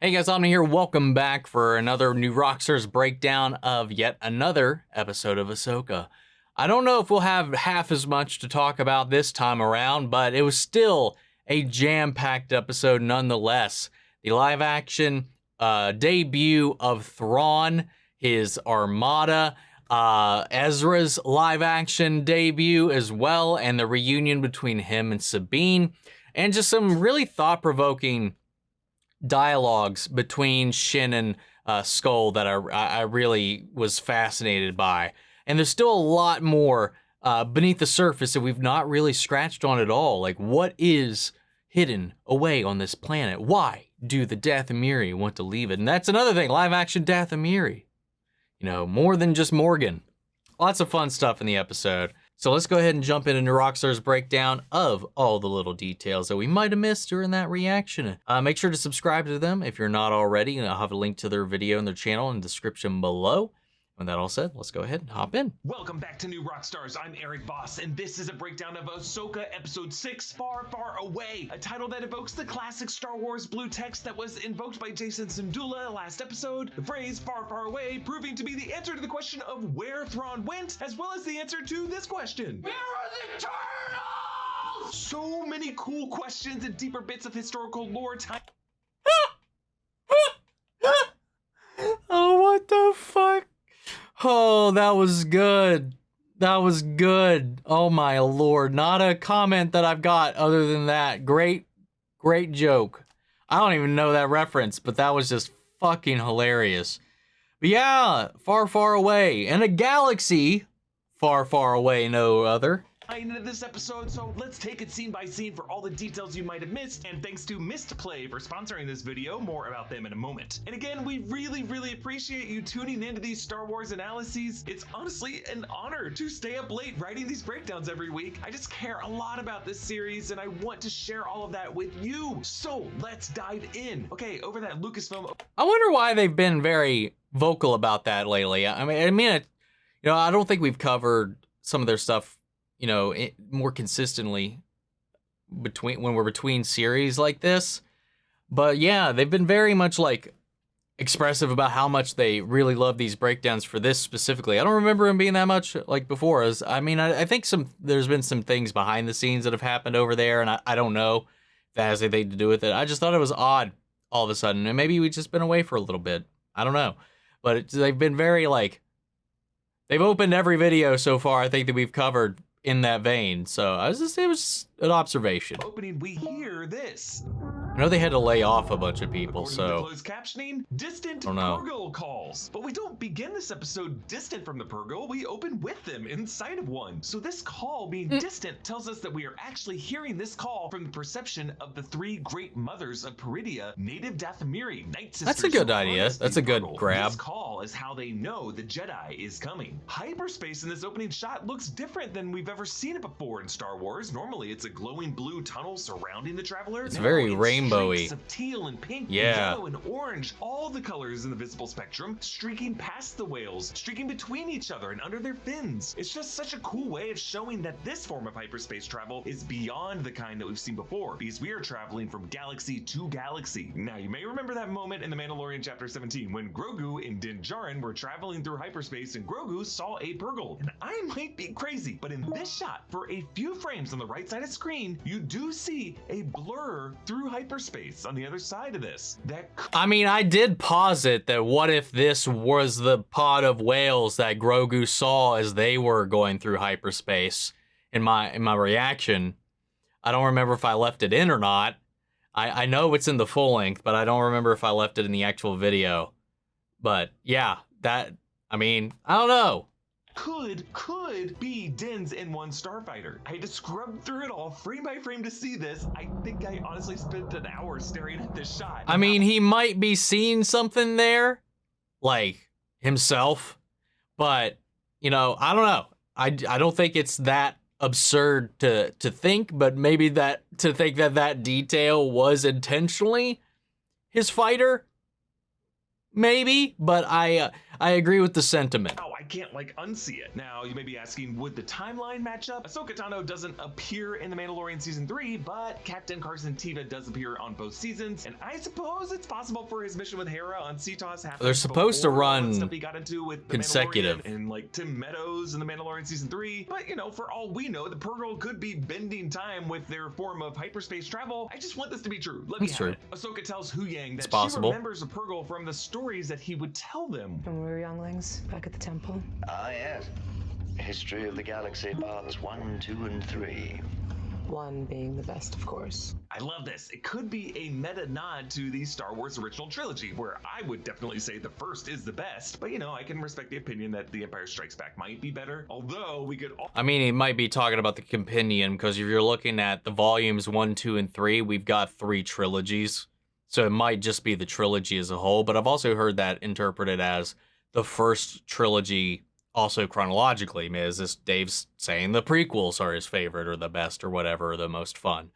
Hey guys, I'm here. Welcome back for another new Rockstars breakdown of yet another episode of Ahsoka. I don't know if we'll have half as much to talk about this time around, but it was still a jam-packed episode nonetheless. The live-action debut of Thrawn, his armada, Ezra's live-action debut as well, and the reunion between him and Sabine, and just some really thought-provoking dialogues between Shin and Skoll that I really was fascinated by. And there's still a lot more beneath the surface that we've not really scratched on at all. Like, what is hidden away on this planet? Why do the Dathomir want to leave it? And that's another thing, live action Dathomir. You know, more than just Morgan. Lots of fun stuff in the episode. So let's go ahead and jump into Rockstar's breakdown of all the little details that we might have missed during that reaction. Make sure to subscribe to them if you're not already, and I'll have a link to their video and their channel in the description below. With that all said, let's go ahead and hop in. Welcome back to New Rockstars. I'm Eric Voss, and this is a breakdown of Ahsoka Episode 6, Far, Far Away, a title that evokes the classic Star Wars blue text that was invoked by Jason Syndulla last episode. The phrase Far, Far Away proving to be the answer to the question of where Thrawn went, as well as the answer to this question. Where are the turtles? So many cool questions and deeper bits of historical lore time. Oh, what the fuck? Oh, that was good. That was good. Oh my lord. Not a comment that I've got other than that. Great joke. I don't even know that reference, but that was just fucking hilarious. But yeah, far, far away. In a galaxy far, far away, no other. Into this episode, so let's take it scene by scene for all the details you might have missed, and thanks to Missed Play for sponsoring this video. More about them in a moment. And again, we really appreciate you tuning into these Star Wars analyses. It's honestly an honor to stay up late writing these breakdowns every week. I just care a lot about this series, and I want to share all of that with you. So let's dive in. Okay, over that Lucasfilm. I wonder why they've been very vocal about that lately. I mean, I don't think we've covered some of their stuff, you know, more consistently when we're between series like this. But yeah, they've been very much like expressive about how much they really love these breakdowns for this specifically. I don't remember them being that much like before. I think there's been some things behind the scenes that have happened over there, and I don't know if that has anything to do with it. I just thought it was odd all of a sudden, and maybe we've just been away for a little bit. I don't know. But they've been very like, they've opened every video so far I think that we've covered in that vein. So it was just an observation. Opening, we hear this. I know they had to lay off a bunch of people, According so to the closed captioning, distant Purgle calls. But we don't begin this episode distant from the Purgle, we open with them inside of one. So this call being distant tells us that we are actually hearing this call from the perception of the three great mothers of Peridia, native Dathomir, Night Sisters. That's a good idea. That's a good grab. This call is how they know the Jedi is coming. Hyperspace in this opening shot looks different than we've ever seen it before in Star Wars. Normally it's a glowing blue tunnel surrounding the traveler. It's very rainbowy. Of teal and pink, yeah, yellow and orange, all the colors in the visible spectrum, streaking past the whales, streaking between each other and under their fins. It's just such a cool way of showing that this form of hyperspace travel is beyond the kind that we've seen before, because we are traveling from galaxy to galaxy. Now, you may remember that moment in The Mandalorian Chapter 17 when Grogu and Din Djarin were traveling through hyperspace and Grogu saw a Purgle. And I might be crazy, but in this shot, for a few frames on the right side of screen, you do see a blur through hyperspace on the other side of this. I mean, I did posit that what if this was the pod of whales that Grogu saw as they were going through hyperspace in my reaction. I don't remember if I left it in or not. I know it's in the full length, but I don't remember if I left it in the actual video. But yeah, I mean, I don't know. Could be Din's N1 Starfighter. I had to scrub through it all frame by frame to see this. I think I honestly spent an hour staring at this shot. I mean, he might be seeing something there, like himself, but you know, I don't know. I don't think it's that absurd to think, but maybe to think that detail was intentionally his fighter. Maybe, but I agree with the sentiment. Oh, I can't like unsee it. Now, you may be asking, would the timeline match up? Ahsoka Tano doesn't appear in The Mandalorian Season 3, but Captain Carson Teva does appear on both seasons, and I suppose it's possible for his mission with Hera on Cetos happened. They're supposed to run stuff he got into with the consecutive. Mandalorian and like Tim Meadows in The Mandalorian Season 3. But you know, for all we know, the Purgle could be bending time with their form of hyperspace travel. I just want this to be true. Let me have it. Ahsoka tells Huyang that she remembers a Purgle from the stories that he would tell them. When we were younglings, back at the temple. Ah, yes. History of the Galaxy, parts 1, 2, and 3. 1 being the best, of course. I love this. It could be a meta nod to the Star Wars original trilogy, where I would definitely say the first is the best, but you know, I can respect the opinion that The Empire Strikes Back might be better, although we could... I mean, he might be talking about the compendium, because if you're looking at the volumes 1, 2, and 3, we've got 3 trilogies, so it might just be the trilogy as a whole, but I've also heard that interpreted as the first trilogy also chronologically. Is this Dave's saying the prequels are his favorite or the best or whatever, or the most fun?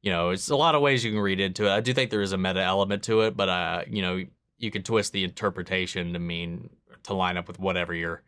You know, it's a lot of ways you can read into it. I do think there is a meta element to it, but you know, you can twist the interpretation to mean to line up with whatever your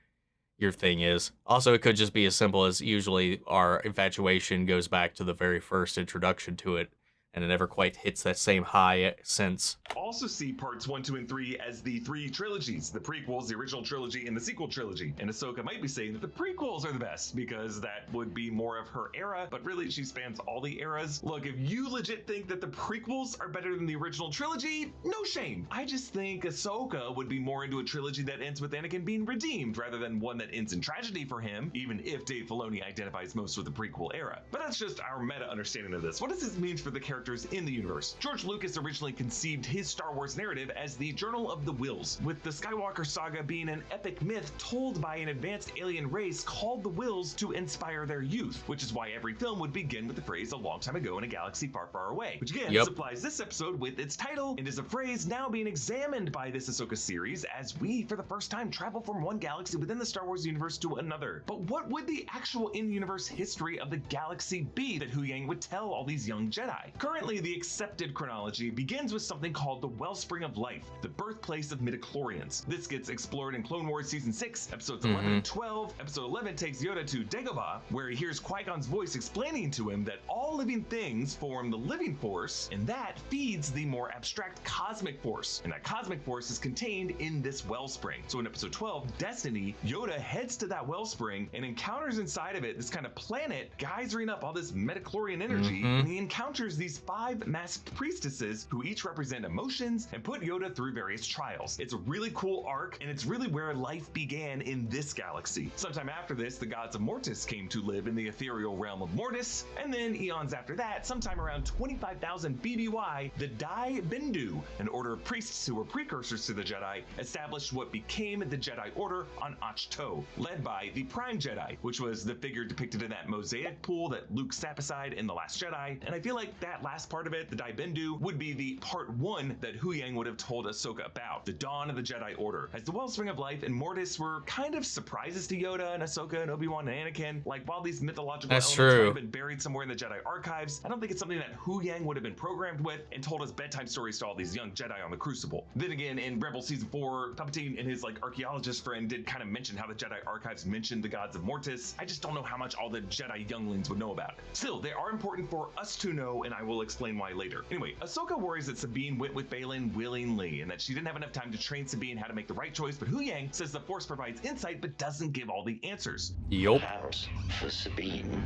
thing is. Also, it could just be as simple as usually our infatuation goes back to the very first introduction to it, and it never quite hits that same high since. Also see parts 1, 2, and 3 as the 3 trilogies, the prequels, the original trilogy, and the sequel trilogy. And Ahsoka might be saying that the prequels are the best because that would be more of her era, but really she spans all the eras. Look, if you legit think that the prequels are better than the original trilogy, no shame. I just think Ahsoka would be more into a trilogy that ends with Anakin being redeemed rather than one that ends in tragedy for him, even if Dave Filoni identifies most with the prequel era. But that's just our meta understanding of this. What does this mean for the characters in the universe? George Lucas originally conceived his Star Wars narrative as the Journal of the Wills, with the Skywalker saga being an epic myth told by an advanced alien race called the Wills to inspire their youth, which is why every film would begin with the phrase "a long time ago in a galaxy far, far away," which again supplies this episode with its title and is a phrase now being examined by this Ahsoka series as we, for the first time, travel from one galaxy within the Star Wars universe to another. But what would the actual in-universe history of the galaxy be that Huyang would tell all these young Jedi? Currently, the accepted chronology begins with something called the Wellspring of Life, the birthplace of midichlorians. This gets explored in Clone Wars Season 6, Episodes 11 and 12. Episode 11 takes Yoda to Dagobah, where he hears Qui-Gon's voice explaining to him that all living things form the living force, and that feeds the more abstract cosmic force, and that cosmic force is contained in this wellspring. So in Episode 12, Destiny, Yoda heads to that wellspring and encounters inside of it this kind of planet geysering up all this midichlorian energy, and he encounters these 5 masked priestesses who each represent emotions and put Yoda through various trials. It's a really cool arc, and it's really where life began in this galaxy. Sometime after this, the gods of Mortis came to live in the ethereal realm of Mortis, and then eons after that, sometime around 25,000 BBY, the Dai Bendu, an order of priests who were precursors to the Jedi, established what became the Jedi Order on Ahch-To, led by the Prime Jedi, which was the figure depicted in that mosaic pool that Luke sat beside in The Last Jedi. And I feel like that last part of it, the Dai Bendu, would be the part 1 that Huyang would have told Ahsoka about, the dawn of the Jedi Order, as the Wellspring of Life and Mortis were kind of surprises to Yoda and Ahsoka and Obi-Wan and Anakin. Like, while these mythological elements might have been buried somewhere in the Jedi archives, I don't think it's something that Huyang would have been programmed with and told us bedtime stories to all these young Jedi on the Crucible. Then again, in Rebel Season 4, Palpatine and his archaeologist friend did kind of mention how the Jedi archives mentioned the gods of Mortis. I just don't know how much all the Jedi younglings would know about it. Still, they are important for us to know, and I will explain why later. Anyway, Ahsoka worries that Sabine went with Baylan willingly and that she didn't have enough time to train Sabine how to make the right choice, but Huyang says the Force provides insight but doesn't give all the answers. Perhaps for Sabine,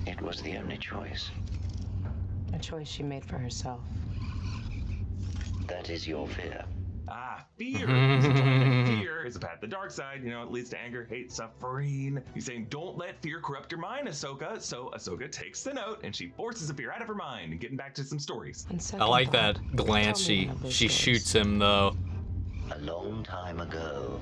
it was the only choice. A choice she made for herself. That is your fear. Ah, fear. Fear is a path to the dark side. You know, it leads to anger, hate, suffering. He's saying, don't let fear corrupt your mind, Ahsoka. So Ahsoka takes the note and she forces the fear out of her mind and getting back to some stories. I like that glance she shoots him, though. A long time ago,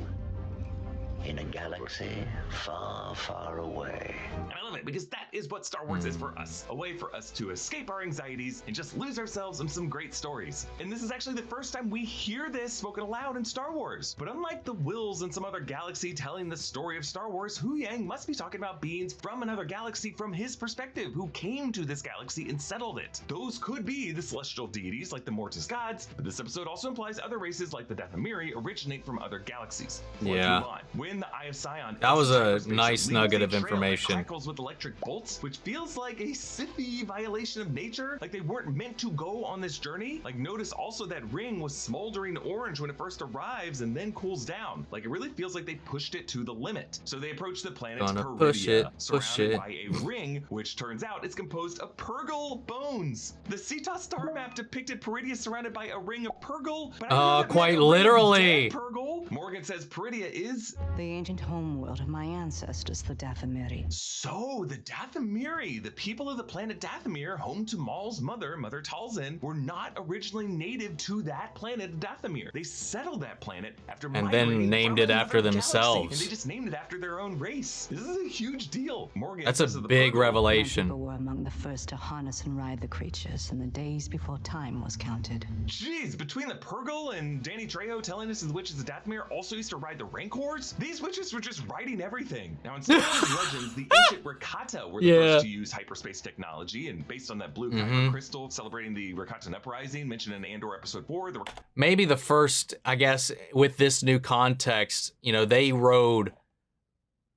in a galaxy far, far away. And I love it because that is what Star Wars is for us. A way for us to escape our anxieties and just lose ourselves in some great stories. And this is actually the first time we hear this spoken aloud in Star Wars. But unlike the Wills in some other galaxy telling the story of Star Wars, Huyang must be talking about beings from another galaxy from his perspective who came to this galaxy and settled it. Those could be the celestial deities like the Mortis gods, but this episode also implies other races like the Dathomiri originate from other galaxies. Let's move on. when the Eye of Sion That was a hyperspace nice leaves nugget a of trail that information. crackles with electric bolts, which feels like a Sith-y violation of nature. Like they weren't meant to go on this journey. Like notice also that ring was smoldering orange when it first arrives and then cools down. Like it really feels like they pushed it to the limit. So they approach the planet Peridia, surrounded by a ring, which turns out is composed of Purgle bones. The Cetos star map depicted Peridia surrounded by a ring of Purgle, but I knew that quite meant a ring of literally. dead Purgle. Morgan says Peridia is The ancient homeworld of my ancestors, the Dathomiri. so the Dathomiri, the people of the planet Dathomir, home to Maul's mother, Mother Talzin, were not originally native to that planet Dathomir. They settled that planet after And then migrating named from it after another galaxy, themselves. and they just named it after their own race. This is a huge deal. Morgan That's a says of the big Purgle, My revelation. people were among the first to harness and ride the creatures in the days before time was counted. Jeez, between the Purgle and Danny Trejo telling us the witches of Dathomir also used to ride the Rancors, these witches were just riding everything. Now in Star Wars Legends, the ancient Rakata were the first to use hyperspace technology, and based on that blue kyber crystal celebrating the Rakatan uprising mentioned in Andor episode 4, the Maybe the first, I guess, with this new context, you know, they rode,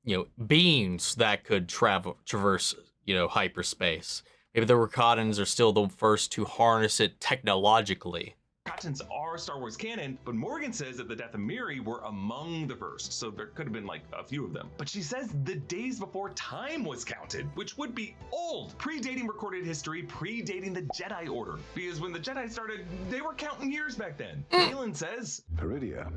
you know, beings that could traverse, you know, hyperspace. Maybe the Rakatans are still the first to harness it technologically. Rakatans are Star Wars canon, but Morgan says that the Dathomiri were among the first, so there could have been like a few of them. But she says the days before time was counted, which would be old, predating recorded history, predating the Jedi Order. Because when the Jedi started, they were counting years back then. Baylan says, Peridia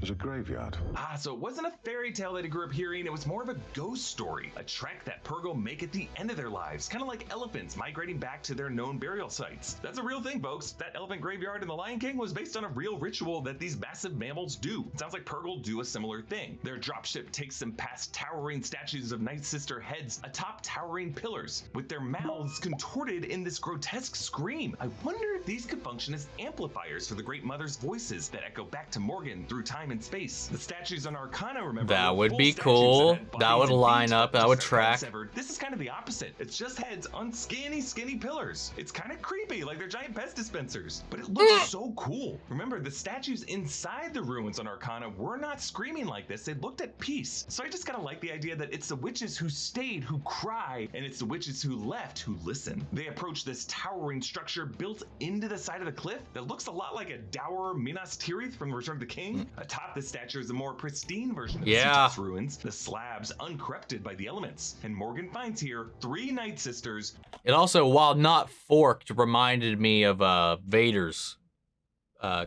is a graveyard. so it wasn't a fairy tale that he grew up hearing, it was more of a ghost story, a trek that Purgle make at the end of their lives, kind of like elephants migrating back to their known burial sites. That's a real thing, folks. That elephant graveyard in The Lion King was based on a real ritual that these massive mammals do. It sounds like Purgle do a similar thing. Their dropship takes them past towering statues of Night Sister heads atop towering pillars, with their mouths contorted in this grotesque scream. I wonder if these could function as amplifiers for the Great Mother's voices that echo back to Morgan through time and space. The statues on Arcana, remember, That were would full be statues cool. had That would bodies and line feet, up. but That just would their heads track. severed. This is kind of the opposite. It's just heads on skinny pillars. It's kind of creepy, like they're giant pest dispensers, but it looks so cool. Remember, the statues inside the ruins on Arcana were not screaming like this. They looked at peace. So I just kind of like the idea that it's the witches who stayed who cry, and it's the witches who left who listen. They approach this towering structure built into the side of the cliff that looks a lot like a dour Minas Tirith from Return of the King. Atop the statue is a more pristine version of the Cetos ruins, the slabs uncorrupted by the elements. And Morgan finds here 3 Night Sisters. It also, while not forked, reminded me of Vader's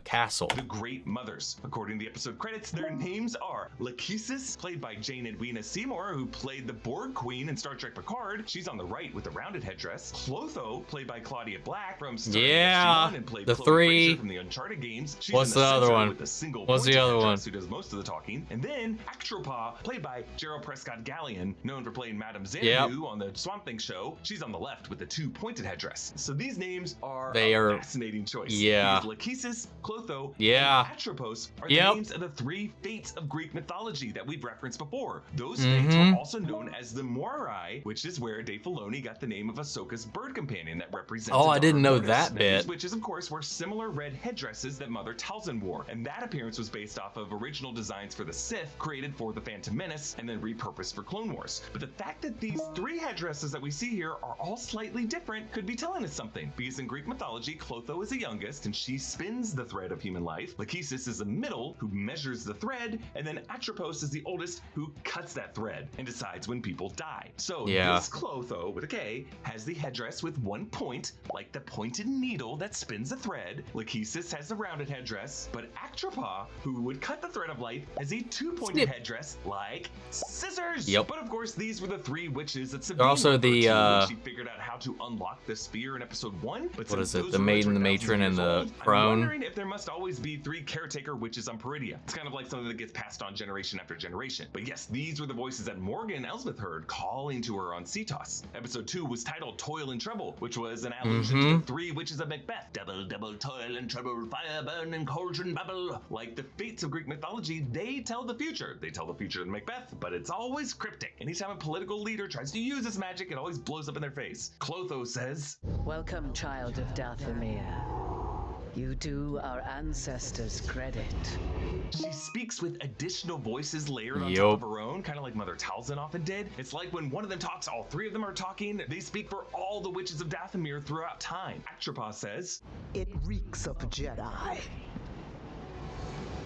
castle. The Great Mothers. According to the episode credits, their names are Lachesis, played by Jane Edwina Seymour, who played the Borg Queen in Star Trek Picard. She's on the right with the rounded headdress. Clotho, played by Claudia Black from Star Trek SG-1 and played the Chloe three. Fraser from the Uncharted games. She's What's in the other center one? With a single What's the pointed other one? headdress who does most of the talking. And then Actropa, played by Gerald Prescott Gallion, known for playing Madame Xanadu on the Swamp Thing show. She's on the left with the 2 pointed headdress. So these names are a fascinating choice. Because Lachesis, Clotho, and Atropos are the names of the 3 fates of Greek mythology that we've referenced before. Those fates are also known as the Moirai, which is where Dave Filoni got the name of Ahsoka's bird companion that represents. Oh, I didn't know Lotus. that bit. These witches, of course, were similar red headdresses that Mother Talzin wore, and that appearance was based off of original designs for the Sith created for the Phantom Menace and then repurposed for Clone Wars. But the fact that these 3 headdresses that we see here are all slightly different could be telling us something, because in Greek mythology, Clotho is the youngest and she spins the thread of human life. Lachesis is the middle, who measures the thread, and then Atropos is the oldest, who cuts that thread and decides when people die. So this Clotho, with a K, has the headdress with 1 point, like the pointed needle that spins the thread. Lachesis has the rounded headdress, but Actropa, who would cut the thread of life, has a 2-pointed headdress, like scissors. But of course, these were the 3 witches that Sabine also the when she figured out how to unlock the spear in episode 1. But what is it? The maiden, the matron, and the crone. I'm wondering if there must always be 3 caretaker witches on Peridia. It's kind of like something that gets passed on generation after generation. But yes, these were the voices that Morgan and Elsbeth heard calling to her on Cetos. Episode 2 was titled Toil and Trouble, which was an allusion to the 3 witches of Macbeth. Double, double toil and trouble, fire burn and cauldron bubble. Like the fates of Greek mythology, they tell the future. They tell the future in Macbeth, but it's always cryptic. Anytime a political leader tries to use this magic, it always blows up in their face. Clotho says, Welcome, child of Dathomir. You do our ancestors credit. She speaks with additional voices layered on top of her own, kind of like Mother Talzin often did. It's like when one of them talks, all three of them are talking. They speak for all the witches of Dathomir throughout time. Actropos says, "It reeks of Jedi."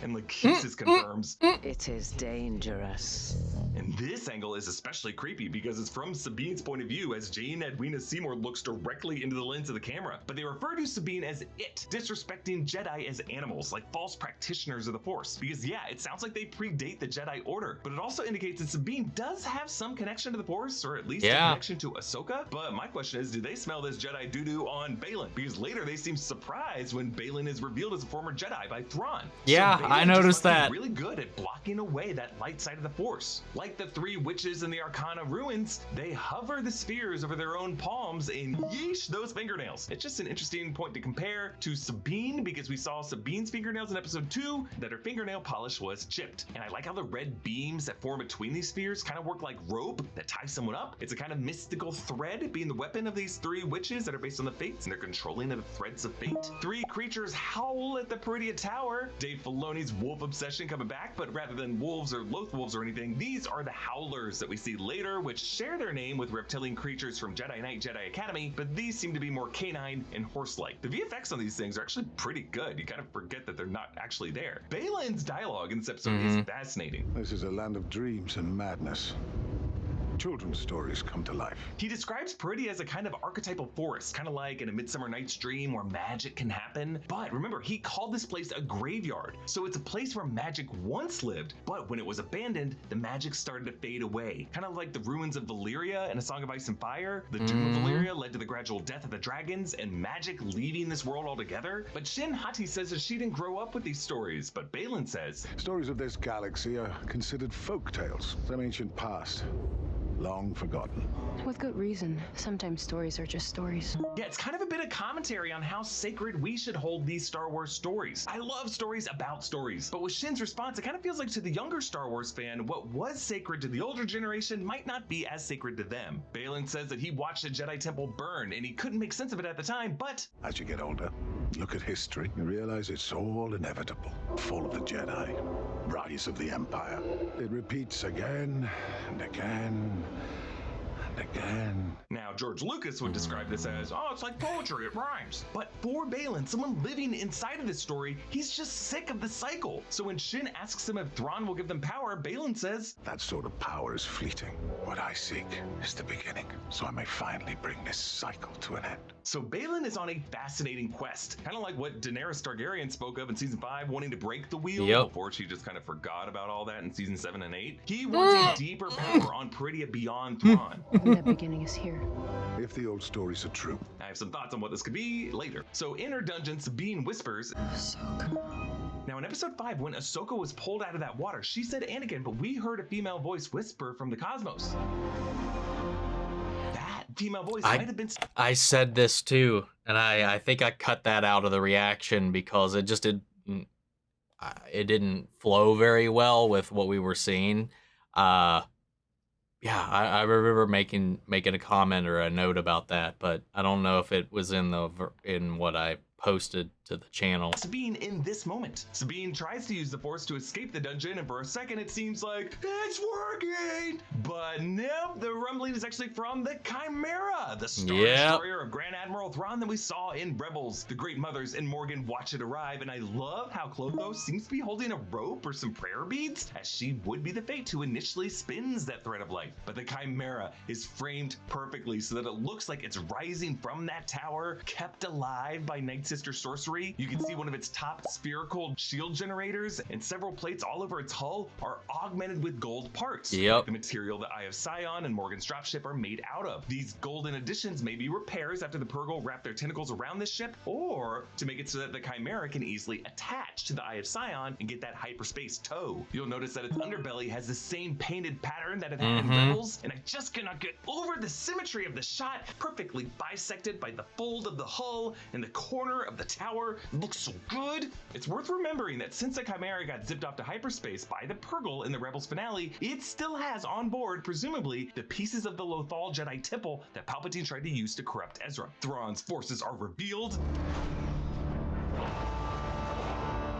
And Lachesis confirms, It is dangerous. and this angle is especially creepy because it's from Sabine's point of view as Jane Edwina Seymour looks directly into the lens of the camera. But they refer to Sabine as it, disrespecting Jedi as animals, like false practitioners of the Force. Because yeah, it sounds like they predate the Jedi Order, but it also indicates that Sabine does have some connection to the Force, or at least a connection to Ahsoka. But my question is, do they smell this Jedi doo-doo on Baylan? Because later they seem surprised when Baylan is revealed as a former Jedi by Thrawn. Yeah, So I noticed that. Really good at blocking away that light side of the Force. Like the three witches in the Arcana ruins, they hover the spheres over their own palms and yeesh those fingernails. It's just an interesting point to compare to Sabine, because we saw Sabine's fingernails in episode 2 that her fingernail polish was chipped. And I like how the red beams that form between these spheres kind of work like rope that ties someone up. It's a kind of mystical thread being the weapon of these three witches that are based on the fates, and they're controlling the threads of fate. Three creatures howl at the Peridia Tower. Dave Filoni's wolf obsession coming back, but rather than wolves or loath wolves or anything, these are the howlers that we see later, which share their name with reptilian creatures from Jedi Knight Jedi Academy, but these seem to be more canine and horse-like. The VFX on these things are actually pretty good. You kind of forget that they're not actually there. Baylan's dialogue in this episode is fascinating. This is a land of dreams and madness. Children's stories come to life. He describes Peridia as a kind of archetypal forest, kind of like in A Midsummer Night's Dream where magic can happen. But remember, he called this place a graveyard. So it's a place where magic once lived, but when it was abandoned, the magic started to fade away. Kind of like the ruins of Valyria in A Song of Ice and Fire. The doom of Valyria led to the gradual death of the dragons and magic leaving this world altogether. But Shin Hati says that she didn't grow up with these stories, but Baylan says, Stories of this galaxy are considered folk tales from ancient past. Long forgotten. With good reason. Sometimes stories are just stories. yeah, it's kind of a bit of commentary on how sacred we should hold these Star Wars stories. I love stories about stories, but with Shin's response, it kind of feels like to the younger Star Wars fan, what was sacred to the older generation might not be as sacred to them. Baylan says that he watched a Jedi temple burn and he couldn't make sense of it at the time, but As you get older, look at history, you realize it's all inevitable. Fall of the Jedi, rise of the Empire. It repeats again and again and again. now George Lucas would describe this as, oh, it's like poetry, it rhymes. But for Baylan, someone living inside of this story, he's just sick of the cycle. So when Shin asks him if Thrawn will give them power, Baylan says, That sort of power is fleeting. What I seek is the beginning, so I may finally bring this cycle to an end. so Baylan is on a fascinating quest, kind of like what Daenerys Targaryen spoke of in season 5, wanting to break the wheel before she just kind of forgot about all that in season 7 and 8. He wants a deeper power on Peridia beyond Thrawn. That beginning is here. If the old stories are true. I have some thoughts on what this could be later. So in her dungeon, Sabine whispers, Ahsoka. Now in episode 5, when Ahsoka was pulled out of that water, she said Anakin, but we heard a female voice whisper from the cosmos. That female voice might have been... I said this too, and I think I cut that out of the reaction because it just didn't flow very well with what we were seeing. Yeah, I remember making a comment or a note about that, but I don't know if it was in what I posted to the channel. Sabine in this moment. Sabine tries to use the Force to escape the dungeon, and for a second it seems like it's working. But nope, the rumbling is actually from the Chimera, the Star Destroyer of Grand Admiral Thrawn that we saw in Rebels. The Great Mothers and Morgan watch it arrive, and I love how Clotho seems to be holding a rope or some prayer beads, as she would be the fate who initially spins that thread of life. But the Chimera is framed perfectly so that it looks like it's rising from that tower, kept alive by Night Sister sorcery. You can see one of its top spherical shield generators, and several plates all over its hull are augmented with gold parts. Yep. The material that Eye of Sion and Morgan's dropship are made out of. These golden additions may be repairs after the Purgle wrap their tentacles around this ship, or to make it so that the Chimera can easily attach to the Eye of Sion and get that hyperspace tow. You'll notice that its underbelly has the same painted pattern that it had in Rebels, and I just cannot get over the symmetry of the shot, perfectly bisected by the fold of the hull and the corner of the tower. It looks so good. It's worth remembering that since the Chimera got zipped off to hyperspace by the Purgle in the Rebels finale, it still has on board, presumably, the pieces of the Lothal Jedi Temple that Palpatine tried to use to corrupt Ezra. Thrawn's forces are revealed.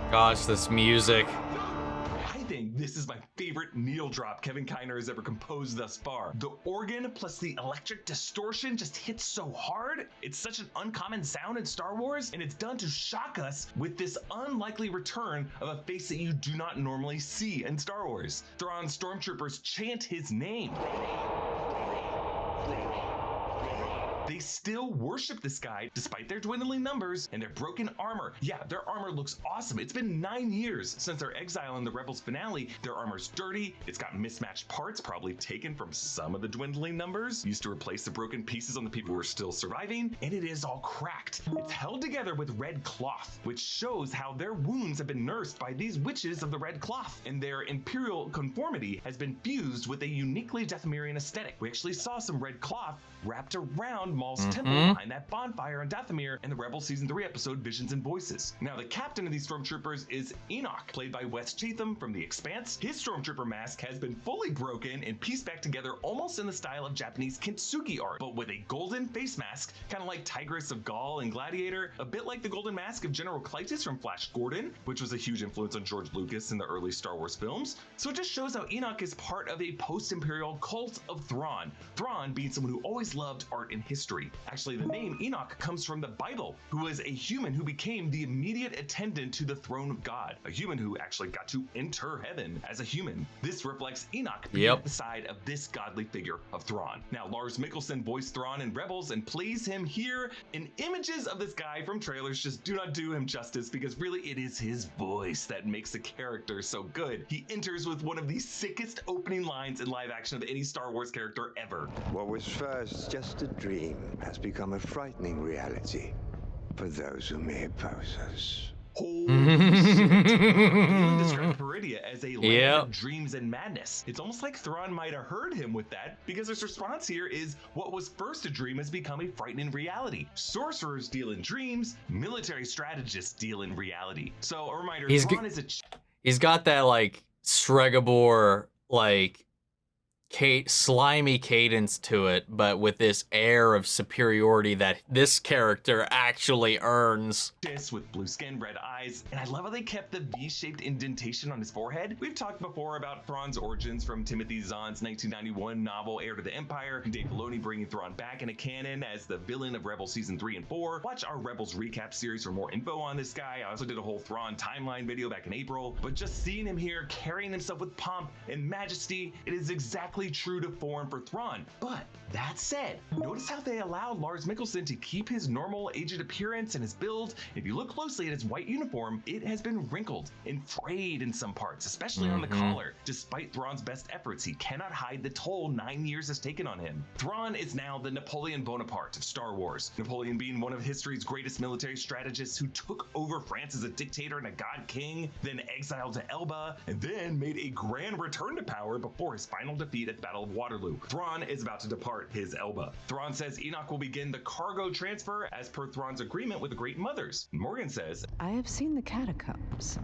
Gosh, this music. I think this is my favorite needle drop Kevin Kiner has ever composed thus far. The organ plus the electric distortion just hits so hard. It's such an uncommon sound in Star Wars, and it's done to shock us with this unlikely return of a face that you do not normally see in Star Wars. Thrawn's stormtroopers chant his name. They still worship this guy despite their dwindling numbers and their broken armor. Yeah, their armor looks awesome. It's been 9 years since their exile in the Rebels finale. Their armor's dirty. It's got mismatched parts, probably taken from some of the dwindling numbers, used to replace the broken pieces on the people who are still surviving, and it is all cracked. It's held together with red cloth, which shows how their wounds have been nursed by these witches of the red cloth, and their imperial conformity has been fused with a uniquely Dathomirian aesthetic. We actually saw some red cloth wrapped around Maul's temple behind that bonfire on Dathomir in the Rebels Season 3 episode Visions and Voices. Now, the captain of these stormtroopers is Enoch, played by Wes Chatham from The Expanse. His stormtrooper mask has been fully broken and pieced back together almost in the style of Japanese kintsugi art, but with a golden face mask, kind of like Tigress of Gaul and Gladiator, a bit like the golden mask of General Clytus from Flash Gordon, which was a huge influence on George Lucas in the early Star Wars films. So it just shows how Enoch is part of a post-imperial cult of Thrawn. Thrawn being someone who always loved art and history. Actually, the name Enoch comes from the Bible, who was a human who became the immediate attendant to the throne of God, a human who actually got to enter heaven as a human. This reflects Enoch being at the side of this godly figure of Thrawn. Now, Lars Mikkelson voiced Thrawn in Rebels and plays him here, and images of this guy from trailers just do not do him justice, because really it is his voice that makes the character so good. He enters with one of the sickest opening lines in live action of any Star Wars character ever. What was first just a dream has become a frightening reality for those who may oppose us. Holy shit. Baylan described Peridia as a land of dreams and madness. It's almost like Thrawn might have heard him with that, because his response here is what was first a dream has become a frightening reality. Sorcerers deal in dreams, military strategists deal in reality. So a reminder, Thrawn is he's got that like Stregobor like slimy cadence to it, but with this air of superiority that this character actually earns. With blue skin, red eyes, and I love how they kept the V-shaped indentation on his forehead. We've talked before about Thrawn's origins from Timothy Zahn's 1991 novel Heir to the Empire, and Dave Filoni bringing Thrawn back into canon as the villain of Rebels Season 3 and 4. Watch our Rebels recap series for more info on this guy. I also did a whole Thrawn timeline video back in April, but just seeing him here carrying himself with pomp and majesty, it is exactly true to form for Thrawn. But that said, notice how they allowed Lars Mikkelson to keep his normal aged appearance and his build. If you look closely at his white uniform, it has been wrinkled and frayed in some parts, especially on the collar. Despite Thrawn's best efforts, he cannot hide the toll 9 years has taken on him. Thrawn is now the Napoleon Bonaparte of Star Wars. Napoleon being one of history's greatest military strategists who took over France as a dictator and a god king, then exiled to Elba, and then made a grand return to power before his final defeat at the Battle of Waterloo. Thrawn is about to depart his Elba. Thrawn says Enoch will begin the cargo transfer as per Thrawn's agreement with the Great Mothers. Morgan says, I have seen the catacombs.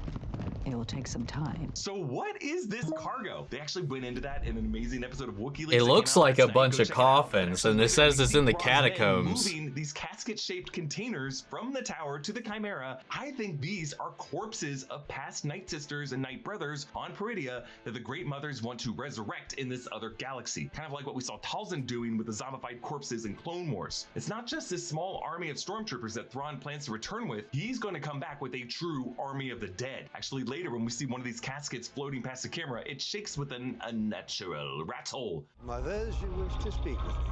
It will take some time. So what is this cargo? They actually went into that in an amazing episode of Wookiee Leaks. It looks like a bunch of coffins, and it says it's in the catacombs. Moving these casket-shaped containers from the tower to the Chimera. I think these are corpses of past Night Sisters and Night Brothers on Peridia that the Great Mothers want to resurrect in this other galaxy. Kind of like what we saw Talzin doing with the zombified corpses in Clone Wars. It's not just this small army of stormtroopers that Thrawn plans to return with. He's going to come back with a true army of the dead. Actually, later when we see one of these caskets floating past the camera, it shakes with an unnatural rattle. Mothers, you wish to speak with me.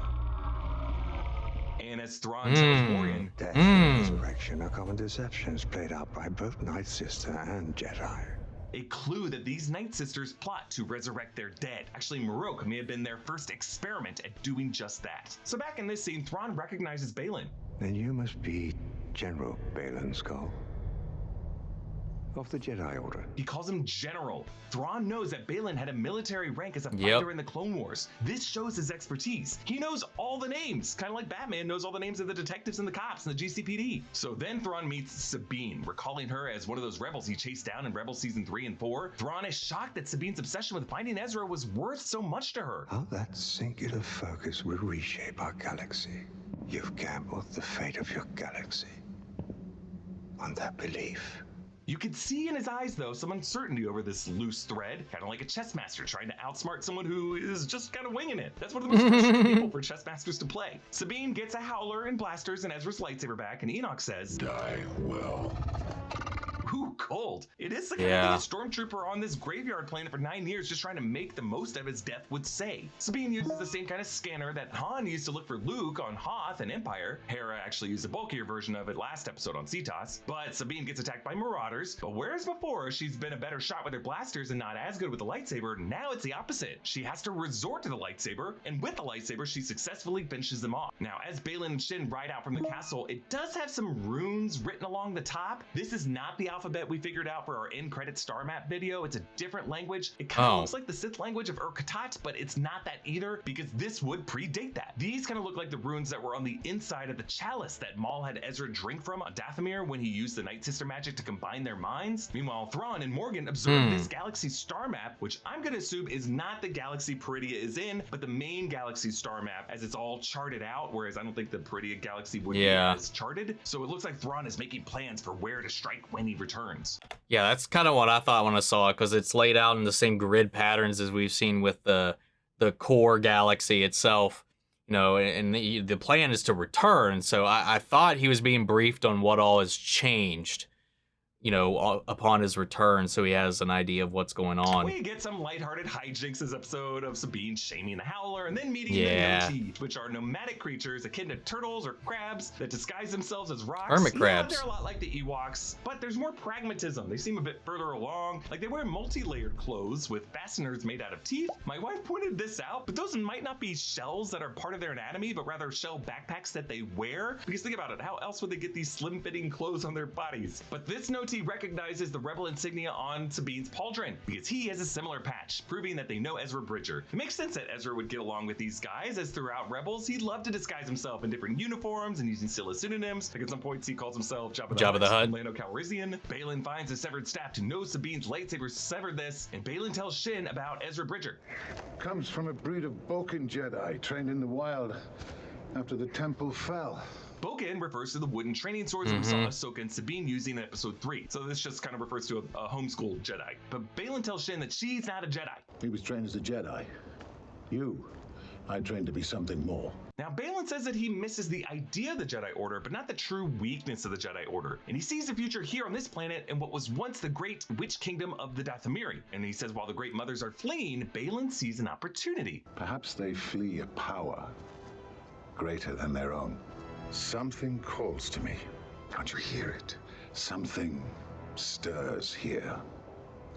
And as Thrawn tells Morgan, Death and resurrection are common deceptions played out by both Night Sister and Jedi. A clue that these Night Sisters plot to resurrect their dead. Actually, Marok may have been their first experiment at doing just that. So back in this scene, Thrawn recognizes Baylan. Then you must be General Baylan Skoll of the Jedi Order. He calls him General. Thrawn knows that Baylan had a military rank as a fighter in the Clone Wars. This shows his expertise. He knows all the names, kind of like Batman knows all the names of the detectives and the cops and the GCPD. So then Thrawn meets Sabine, recalling her as one of those rebels he chased down in Rebels Season 3 and 4. Thrawn is shocked that Sabine's obsession with finding Ezra was worth so much to her. How that singular focus will reshape our galaxy. You've gambled the fate of your galaxy on that belief. You could see in his eyes, though, some uncertainty over this loose thread, kind of like a chess master trying to outsmart someone who is just kind of winging it. That's one of the most frustrating people for chess masters to play. Sabine gets a howler and blasters and Ezra's lightsaber back, and Enoch says, "Die well." Ooh, cold. It is the kind of thing a stormtrooper on this graveyard planet for 9 years just trying to make the most of his death would say. Sabine uses the same kind of scanner that Han used to look for Luke on Hoth and Empire. Hera actually used a bulkier version of it last episode on Cetos. But Sabine gets attacked by marauders. But whereas before she's been a better shot with her blasters and not as good with the lightsaber, now it's the opposite. She has to resort to the lightsaber, and with the lightsaber she successfully finishes them off. Now, as Baylan and Shin ride out from the castle, it does have some runes written along the top. This is not the alphabet we figured out for our end credit star map video. It's a different language. It kind of looks like the Sith language of Urkatat, but it's not that either, because this would predate that. These kind of look like the runes that were on the inside of the chalice that Maul had Ezra drink from on Dathomir when he used the Night Sister magic to combine their minds. Meanwhile, Thrawn and Morgan observed this galaxy star map, which I'm going to assume is not the galaxy Peridia is in, but the main galaxy star map, as it's all charted out, whereas I don't think the Peridia galaxy would be as charted. So it looks like Thrawn is making plans for where to strike when he returns. Yeah, that's kind of what I thought when I saw it, because it's laid out in the same grid patterns as we've seen with the core galaxy itself, you know, and the plan is to return. So I thought he was being briefed on what all has changed, you know, upon his return, so he has an idea of what's going on. We get some lighthearted hijinks this episode of Sabine shaming the Howler and then meeting the Noti, which are nomadic creatures akin to turtles or crabs that disguise themselves as rocks. Hermit crabs. They're a lot like the Ewoks, but there's more pragmatism. They seem a bit further along. Like, they wear multi-layered clothes with fasteners made out of teeth. My wife pointed this out, but those might not be shells that are part of their anatomy, but rather shell backpacks that they wear. Because think about it, how else would they get these slim-fitting clothes on their bodies? But this Noti recognizes the rebel insignia on Sabine's pauldron because he has a similar patch, proving that they know Ezra Bridger. It makes sense that Ezra would get along with these guys, as throughout Rebels he loved to disguise himself in different uniforms and using silly pseudonyms. Like, at some points he calls himself Jabba the Hutt, Lando Calrissian. Baylan finds a severed staff to know Sabine's lightsaber severed this, and Baylan tells Shin about Ezra Bridger. Comes from a breed of Boken Jedi trained in the wild after the temple fell. Boken refers to the wooden training swords that we saw Ahsoka and Sabine using in episode 3. So this just kind of refers to a homeschool Jedi. But Baylan tells Shin that she's not a Jedi. He was trained as a Jedi. I trained to be something more. Now, Baylan says that he misses the idea of the Jedi Order, but not the true weakness of the Jedi Order. And he sees the future here on this planet in what was once the great witch kingdom of the Dathomiri. And he says while the Great Mothers are fleeing, Baylan sees an opportunity. Perhaps they flee a power greater than their own. Something calls to me. Can't you hear it? Something stirs here.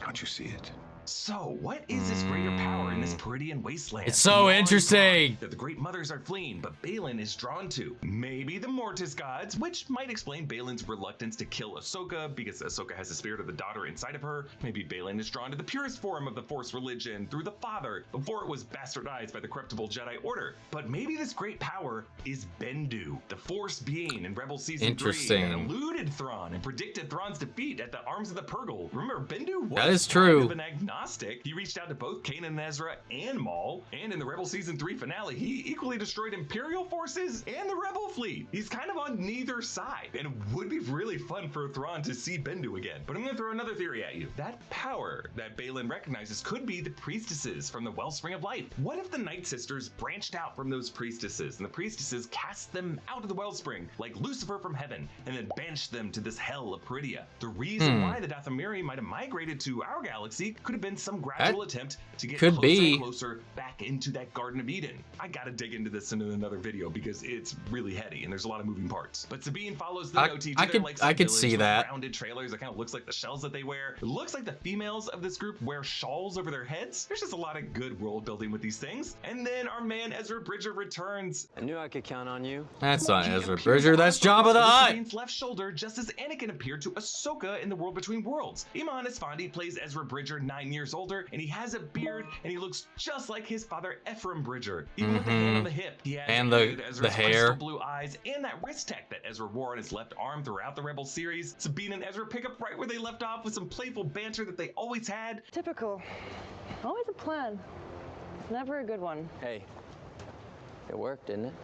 Can't you see it? So, what is this greater power in this Peridian wasteland? It's so interesting that the Great Mothers are fleeing, but Baylan is drawn to. Maybe the Mortis gods, which might explain Baylan's reluctance to kill Ahsoka, because Ahsoka has the spirit of the daughter inside of her. Maybe Baylan is drawn to the purest form of the Force religion through the Father, before it was bastardized by the corruptible Jedi Order. But maybe this great power is Bendu, the Force being in Rebel Season 3, that eluded Thrawn and predicted Thrawn's defeat at the arms of the Purgle. Remember, Bendu was that is true. Kind of an agnostic. He reached out to both Kanan and Ezra and Maul, and in the Rebel Season 3 finale, he equally destroyed Imperial forces and the Rebel fleet. He's kind of on neither side, and it would be really fun for Thrawn to see Bendu again. But I'm going to throw another theory at you. That power that Baylan recognizes could be the priestesses from the Wellspring of Life. What if the Night Sisters branched out from those priestesses, and the priestesses cast them out of the Wellspring, like Lucifer from heaven, and then banished them to this hell of Peridia? The reason why the Dathomiri might have migrated to our galaxy could have been some gradual attempt to get closer and closer back into that Garden of Eden. I gotta dig into this in another video because it's really heady and there's a lot of moving parts. But Sabine follows the Noti to their lakeside I could village see with that. rounded trailers that kind of looks like the shells that they wear. It looks like the females of this group wear shawls over their heads. There's just a lot of good world building with these things. And then our man Ezra Bridger returns. I knew I could count on you. That's not Ezra Bridger, that's Jabba the Hutt. Sabine's left shoulder, just as Anakin appeared to Ahsoka in The World Between Worlds. Eman Esfandi plays Ezra Bridger 9 years older, and he has a beard, and he looks just like his father Ephraim Bridger, even with the hand on the hip. He has and the hair, blue eyes, and that wrist tech that Ezra wore on his left arm throughout the Rebel series. Sabine and Ezra pick up right where they left off with some playful banter that they always had. Typical. Always a plan. Never a good one. Hey, it worked, didn't it?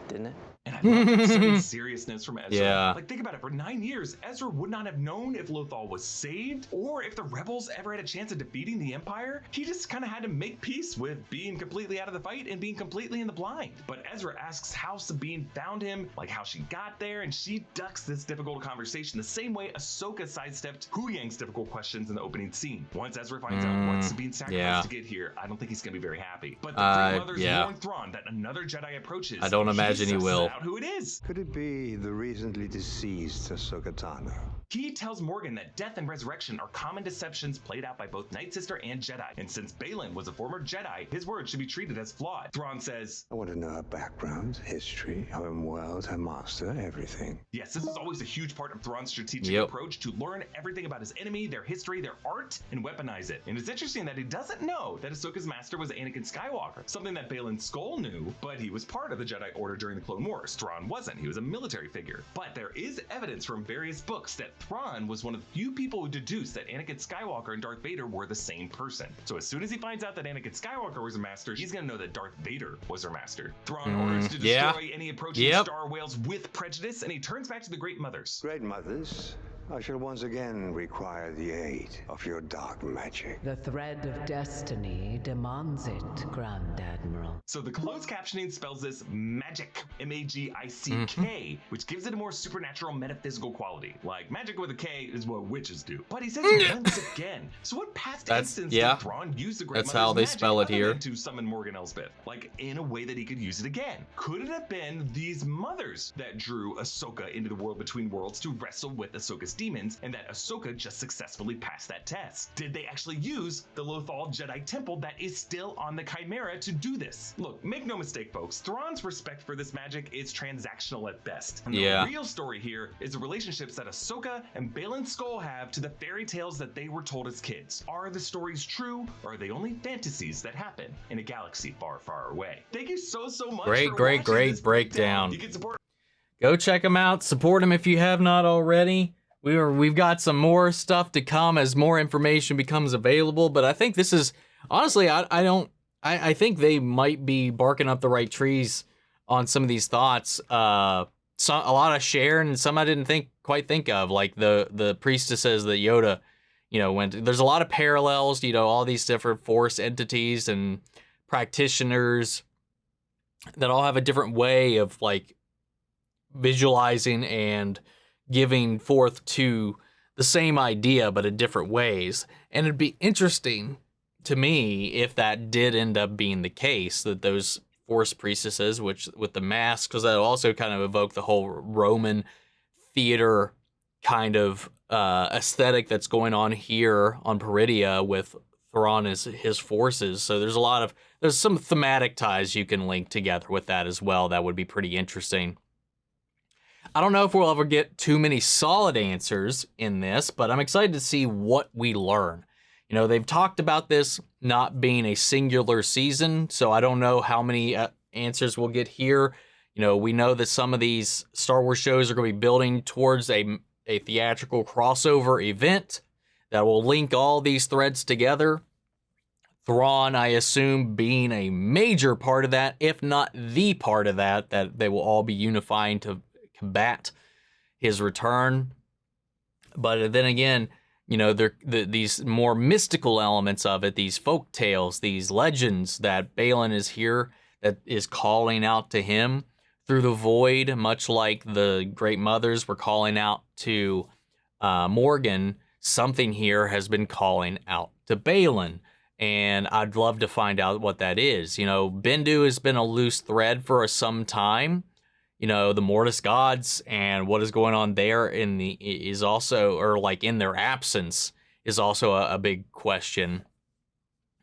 Didn't it? And I love that sudden seriousness from Ezra. Yeah. Like, think about it. For 9 years, Ezra would not have known if Lothal was saved or if the rebels ever had a chance of defeating the Empire. He just kind of had to make peace with being completely out of the fight and being completely in the blind. But Ezra asks how Sabine found him, like how she got there, and she ducks this difficult conversation the same way Ahsoka sidestepped Huyang's difficult questions in the opening scene. Once Ezra finds out what Sabine sacrificed to get here, I don't think he's going to be very happy. But the three mothers warn Thrawn that another Jedi approaches. I don't imagine he will. Out who it is. Could it be the recently deceased Ahsoka Tano? He tells Morgan that death and resurrection are common deceptions played out by both Night Sister and Jedi, and since Baylan was a former Jedi, his words should be treated as flawed. Thrawn says, I want to know her background, history, home world, her master, everything. Yes, this is always a huge part of Thrawn's strategic approach, to learn everything about his enemy, their history, their art, and weaponize it. And it's interesting that he doesn't know that Ahsoka's master was Anakin Skywalker, something that Baylan Skoll knew, but he was part of the Jedi Order during the Clone Wars. Thrawn wasn't. He was a military figure. But there is evidence from various books that Thrawn was one of the few people who deduced that Anakin Skywalker and Darth Vader were the same person. So as soon as he finds out that Anakin Skywalker was a master, he's gonna know that Darth Vader was her master. Thrawn orders to destroy any approaching Star Whales with prejudice, and he turns back to the Great Mothers. Great Mothers, I shall once again require the aid of your dark magic. The thread of destiny demands it, Grand Admiral. So the closed captioning spells this magic, M-A-G-I-C-K, which gives it a more supernatural metaphysical quality. Like, magic with a K is what witches do. But he says it once again. So what past instance did Thrawn use the Great Mother's how they magic spell it here. to summon Morgan Elsbeth? Like, in a way that he could use it again. Could it have been these mothers that drew Ahsoka into the world between worlds to wrestle with Ahsoka's demons, and that Ahsoka just successfully passed that test? Did they actually use the Lothal Jedi Temple that is still on the Chimera to do this? Look, make no mistake, folks, Thrawn's respect for this magic is transactional at best. And the real story here is the relationships that Ahsoka and Baylan Skoll have to the fairy tales that they were told as kids. Are the stories true, or are they only fantasies that happen in a galaxy far, far away? Thank you so much for great breakdown. You can support. Go check them out. Support them if you have not already. We've got some more stuff to come as more information becomes available, but I think this is honestly, I think they might be barking up the right trees on some of these thoughts. A lot of sharing and some I didn't quite think of, like the priestesses that Yoda, went. There's a lot of parallels, all these different Force entities and practitioners that all have a different way of like visualizing and giving forth to the same idea, but in different ways. And it'd be interesting to me if that did end up being the case, that those Force priestesses, which with the masks, because that also kind of evoke the whole Roman theater kind of aesthetic that's going on here on Peridia with Thrawn as his forces. So there's some thematic ties you can link together with that as well. That would be pretty interesting. I don't know if we'll ever get too many solid answers in this, but I'm excited to see what we learn. They've talked about this not being a singular season, so I don't know how many answers we'll get here. We know that some of these Star Wars shows are going to be building towards a theatrical crossover event that will link all these threads together. Thrawn, I assume, being a major part of that, if not the part of that they will all be unifying to combat his return. But then again, these more mystical elements of it, these folk tales, these legends that Baylan is here, that is calling out to him through the void, much like the Great Mothers were calling out to Morgan. Something here has been calling out to Baylan, and I'd love to find out what that is. Bendu has been a loose thread for some time. The Mortis gods and what is going on there in their absence is also a big question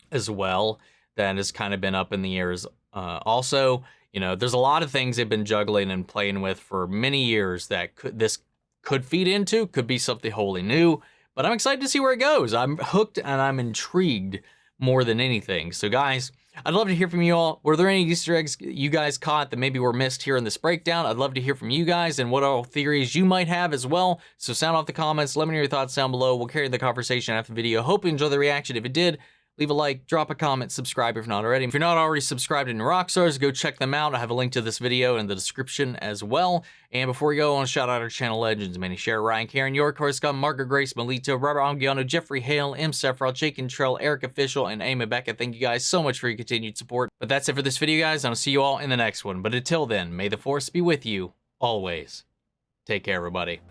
as well that has kind of been up in the air. Also, there's a lot of things they've been juggling and playing with for many years that this could feed into, could be something wholly new, but I'm excited to see where it goes. I'm hooked and I'm intrigued more than anything. So guys, I'd love to hear from you all. Were there any Easter eggs you guys caught that maybe were missed here in this breakdown? I'd love to hear from you guys and what all theories you might have as well. So sound off the comments. Let me know your thoughts down below. We'll carry the conversation after the video. Hope you enjoy the reaction. If it did, leave a like, drop a comment, subscribe if not already. If you're not already subscribed to Rockstars, go check them out. I have a link to this video in the description as well. And before we go, I want to shout out our channel legends: Manny, Share, Ryan, Karen, York, Scott, Margaret, Grace, Melito, Robert Angiano, Jeffrey Hale, M. Sephiroth, Jake and Trell, Eric Official, and Amy Becca. Thank you guys so much for your continued support. But that's it for this video, guys. I'll see you all in the next one. But until then, may the Force be with you always. Take care, everybody.